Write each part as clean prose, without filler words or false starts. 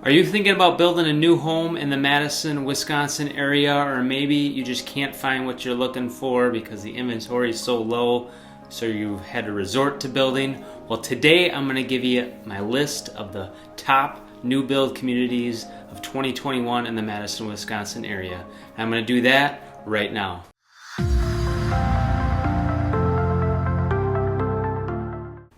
Are you thinking about building a new home in the Madison, Wisconsin area, or maybe you just can't find what you're looking for because the inventory is so low, so you've had to resort to building? Well, today I'm going to give you my list of the top new build communities of 2021 in the Madison, Wisconsin area. And I'm going to do that right now.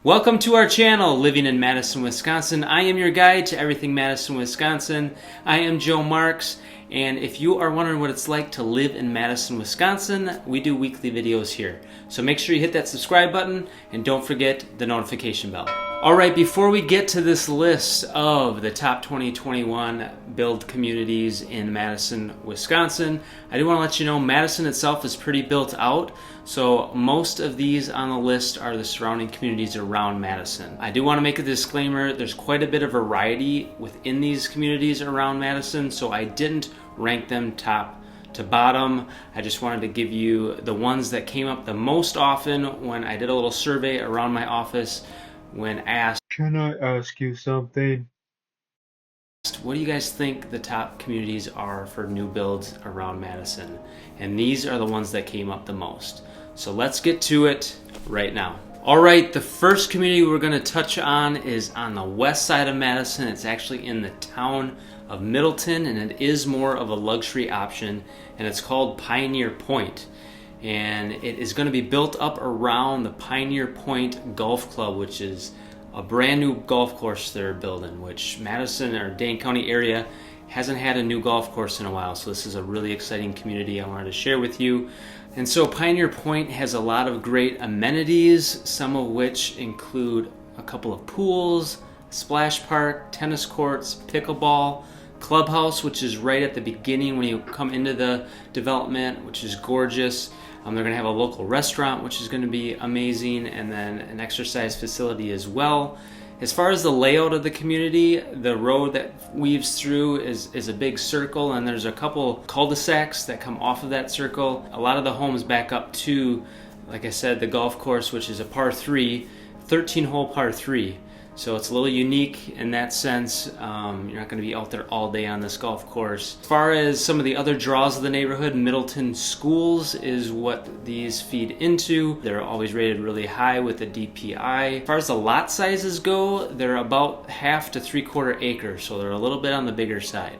Welcome to our channel, Living in Madison, Wisconsin. I am your guide to everything Madison, Wisconsin. I am Joe Marks, and if you are wondering what it's like to live in Madison, Wisconsin, we do weekly videos here. So make sure you hit that subscribe button and don't forget the notification bell. Alright, before we get to this list of the top 2021 build communities in Madison, Wisconsin, I do want to let you know Madison itself is pretty built out, so most of these on the list are the surrounding communities around Madison. I do want to make a disclaimer, there's quite a bit of variety within these communities around Madison, so I didn't rank them top to bottom. I just wanted to give you the ones that came up the most often when I did a little survey around my office when asked, "Can I ask you something?" What do you guys think the top communities are for new builds around Madison? And these are the ones that came up the most. So let's get to it right now. Alright, the first community we're going to touch on is on the west side of Madison. It's actually in the town of Middleton, and it is more of a luxury option, and it's called Pioneer Point. And it is going to be built up around the Pioneer Point Golf Club, which is a brand new golf course they're building, which Madison or Dane County area hasn't had a new golf course in a while. So this is a really exciting community I wanted to share with you. And so Pioneer Point has a lot of great amenities, some of which include a couple of pools, splash park, tennis courts, pickleball, clubhouse, which is right at the beginning when you come into the development, which is gorgeous. They're going to have a local restaurant, which is going to be amazing, and then an exercise facility as well. As far as the layout of the community, the road that weaves through is a big circle, and there's a couple cul-de-sacs that come off of that circle. A lot of the homes back up to, like I said, the golf course, which is a par 3, 13-hole par 3. So it's a little unique in that sense. You're not going to be out there all day on this golf course. As far as some of the other draws of the neighborhood, Middleton Schools is what these feed into. They're always rated really high with the DPI. As far as the lot sizes go, they're about 1/2 to 3/4 acres, so they're a little bit on the bigger side.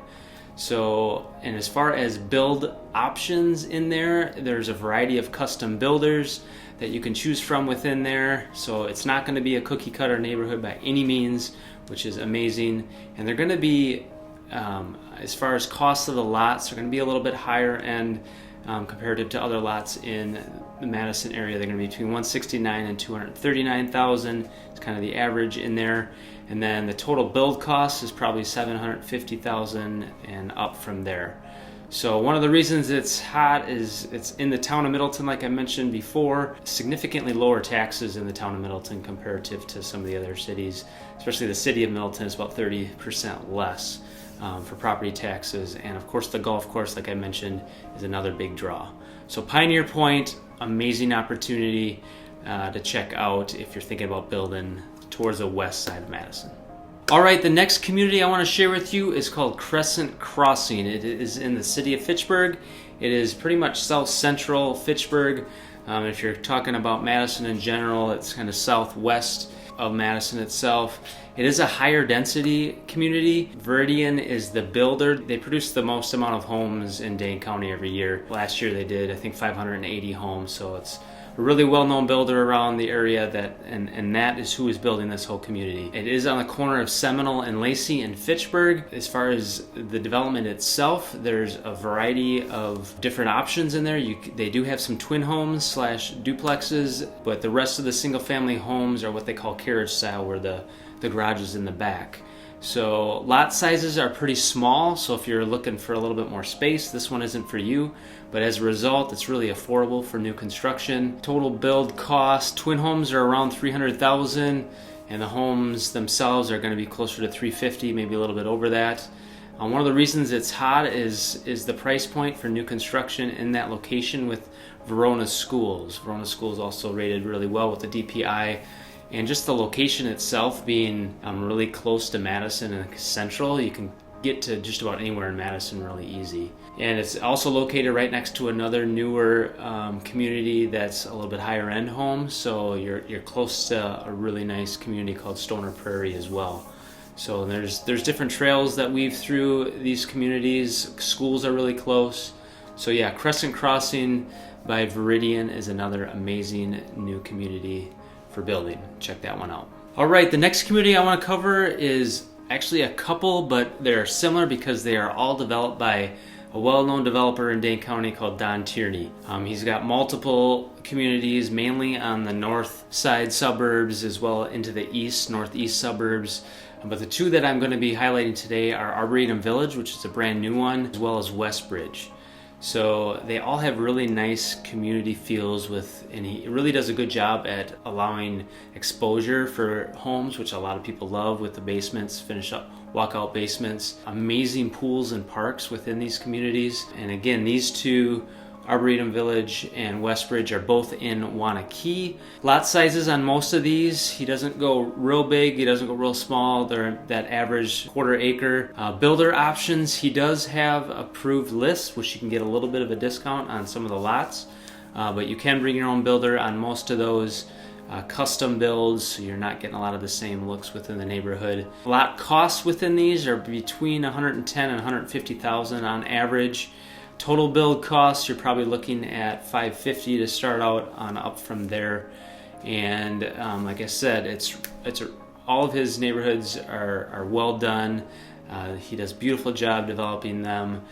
So, and as far as build options in there, there's a variety of custom builders that you can choose from within there. So it's not going to be a cookie cutter neighborhood by any means, which is amazing. And they're going to be, as far as cost of the lots, they're going to be a little bit higher end comparative to other lots in the Madison area. They're going to be between $169,000 and $239,000. It's kind of the average in there. And then the total build cost is probably $750,000 and up from there. So one of the reasons it's hot is it's in the town of Middleton, like I mentioned before. Significantly lower taxes in the town of Middleton comparative to some of the other cities. Especially the city of Middleton is about 30% less for property taxes. And of course the golf course, like I mentioned, is another big draw. So Pioneer Point, amazing opportunity to check out if you're thinking about building towards the west side of Madison. Alright, the next community I want to share with you is called Crescent Crossing. It is in the city of Fitchburg. It is pretty much south central Fitchburg. If you're talking about Madison in general, it's kind of southwest of Madison itself. It is a higher density community. Viridian is the builder. They produce the most amount of homes in Dane County every year. Last year they did, I think, 580 homes, so it's a really well-known builder around the area, and that is who is building this whole community. It is on the corner of Seminole and Lacey in Fitchburg. As far as the development itself, there's a variety of different options in there. They do have some twin homes / duplexes, but the rest of the single-family homes are what they call carriage style, where the garage is in the back. So lot sizes are pretty small, so if you're looking for a little bit more space, this one isn't for you. But as a result, it's really affordable for new construction. Total build cost, twin homes are around $300,000, and the homes themselves are going to be closer to $350,000, maybe a little bit over that. One of the reasons it's hot is the price point for new construction in that location with Verona Schools. Verona Schools also rated really well with the DPI And just the location itself being really close to Madison and central, you can get to just about anywhere in Madison really easy. And it's also located right next to another newer community that's a little bit higher end home, so you're close to a really nice community called Stoner Prairie as well. So there's different trails that weave through these communities. Schools are really close. So yeah, Crescent Crossing by Veridian is another amazing new community for building. Check that one out. All right, the next community I want to cover is actually a couple, but they're similar because they are all developed by a well-known developer in Dane County called Don Tierney. He's got multiple communities, mainly on the north side suburbs as well into the northeast suburbs. But the two that I'm going to be highlighting today are Arboretum Village, which is a brand new one, as well as Westbridge. So they all have really nice community feels and he really does a good job at allowing exposure for homes, which a lot of people love, with the basements, finish up walkout basements, amazing pools and parks within these communities. And again, these two, Arboretum Village and Westbridge, are both in Wanakee. Lot sizes on most of these, he doesn't go real big, he doesn't go real small. They're that average quarter acre. Builder options, he does have approved lists, which you can get a little bit of a discount on some of the lots. But you can bring your own builder on most of those. Custom builds, so you're not getting a lot of the same looks within the neighborhood. Lot costs within these are between $110,000 and $150,000 on average. Total build costs, you're probably looking at $550,000 to start out on up from there. And like I said, all of his neighborhoods are well done. He does a beautiful job developing them,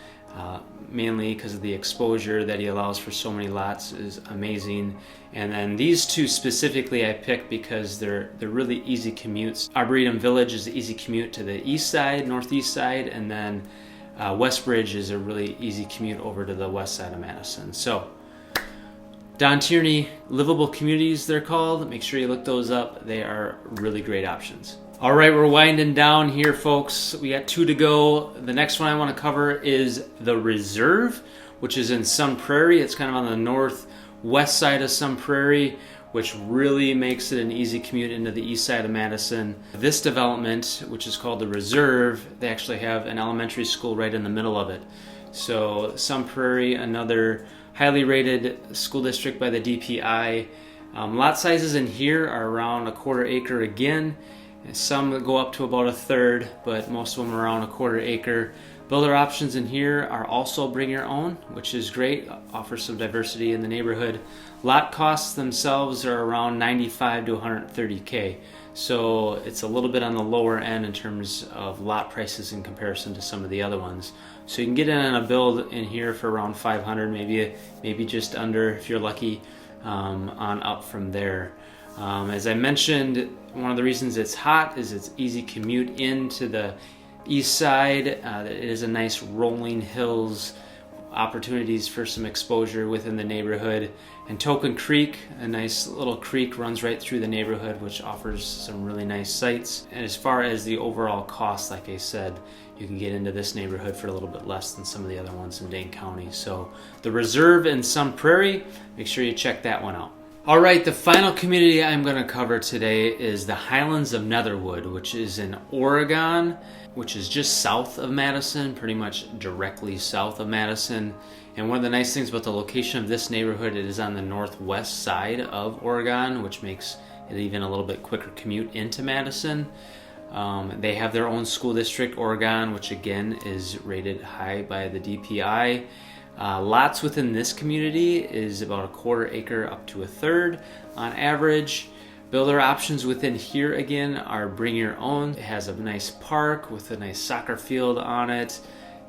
mainly because of the exposure that he allows for so many lots is amazing. And then these two specifically I picked because they're really easy commutes. Arboretum Village is an easy commute to the east side, northeast side, and then Westbridge is a really easy commute over to the west side of Madison. So Don Tierney livable communities, they're called. Make sure you look those up. They are really great options. All right, we're winding down here, folks. We got two to go. The next one I want to cover is the Reserve, which is in Sun Prairie. It's kind of on the northwest side of Sun Prairie, which really makes it an easy commute into the east side of Madison. This development, which is called the Reserve, they actually have an elementary school right in the middle of it. So Sun Prairie, another highly rated school district by the DPI. Lot sizes in here are around a quarter acre again. Some go up to about a third, but most of them are around a quarter acre. Builder options in here are also bring your own, which is great, offers some diversity in the neighborhood. Lot costs themselves are around $95,000 to $130,000. So it's a little bit on the lower end in terms of lot prices in comparison to some of the other ones. So you can get in on a build in here for around $500,000, maybe just under if you're lucky, on up from there. As I mentioned, one of the reasons it's hot is it's easy commute into the east side. It is a nice rolling hills, opportunities for some exposure within the neighborhood. And Token Creek, a nice little creek, runs right through the neighborhood, which offers some really nice sights. And as far as the overall cost, like I said, you can get into this neighborhood for a little bit less than some of the other ones in Dane County. So the Reserve in Sun Prairie, make sure you check that one out. All right, the final community I'm going to cover today is the Highlands of Netherwood, which is in Oregon, which is just south of Madison, pretty much directly south of Madison. And one of the nice things about the location of this neighborhood, it is on the northwest side of Oregon, which makes it even a little bit quicker commute into Madison. They have their own school district, Oregon, which again is rated high by the DPI. Lots within this community is about a quarter acre up to a third on average. Builder options within here again are bring your own. It has a nice park with a nice soccer field on it,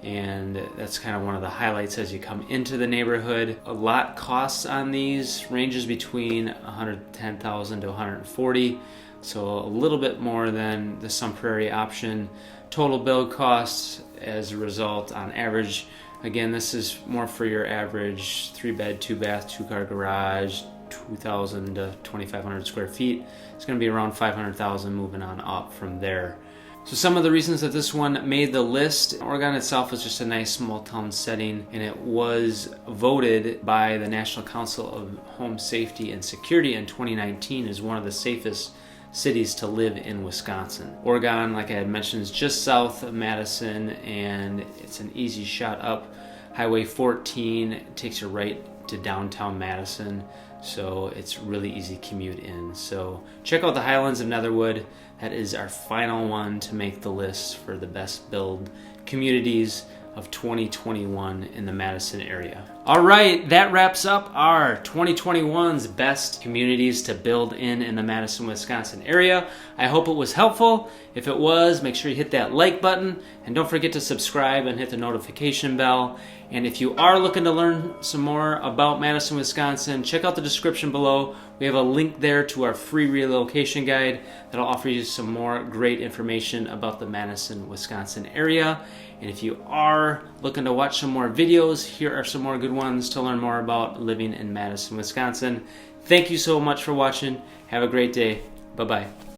and that's kind of one of the highlights as you come into the neighborhood. A lot costs on these ranges between $110,000 to $140,000, so a little bit more than the Sun Prairie option. Total build costs as a result on average, again, this is more for your average 3-bed, 2-bath, 2-car garage, 2,000 to 2,500 square feet. It's going to be around $500,000 moving on up from there. So some of the reasons that this one made the list, Oregon itself is just a nice small town setting, and it was voted by the National Council of Home Safety and Security in 2019 as one of the safest cities to live in Wisconsin. Oregon, like I had mentioned, is just south of Madison, and it's an easy shot up. Highway 14 takes you right to downtown Madison, so it's really easy commute in. So check out the Highlands of Netherwood. That is our final one to make the list for the best build communities of 2021 in the Madison area. All right, that wraps up our 2021's best communities to build in the Madison, Wisconsin area. I hope it was helpful. If it was, make sure you hit that like button and don't forget to subscribe and hit the notification bell. And if you are looking to learn some more about Madison, Wisconsin, check out the description below. We have a link there to our free relocation guide that'll offer you some more great information about the Madison, Wisconsin area. And if you are looking to watch some more videos, here are some more good ones to learn more about living in Madison, Wisconsin. Thank you so much for watching. Have a great day. Bye-bye.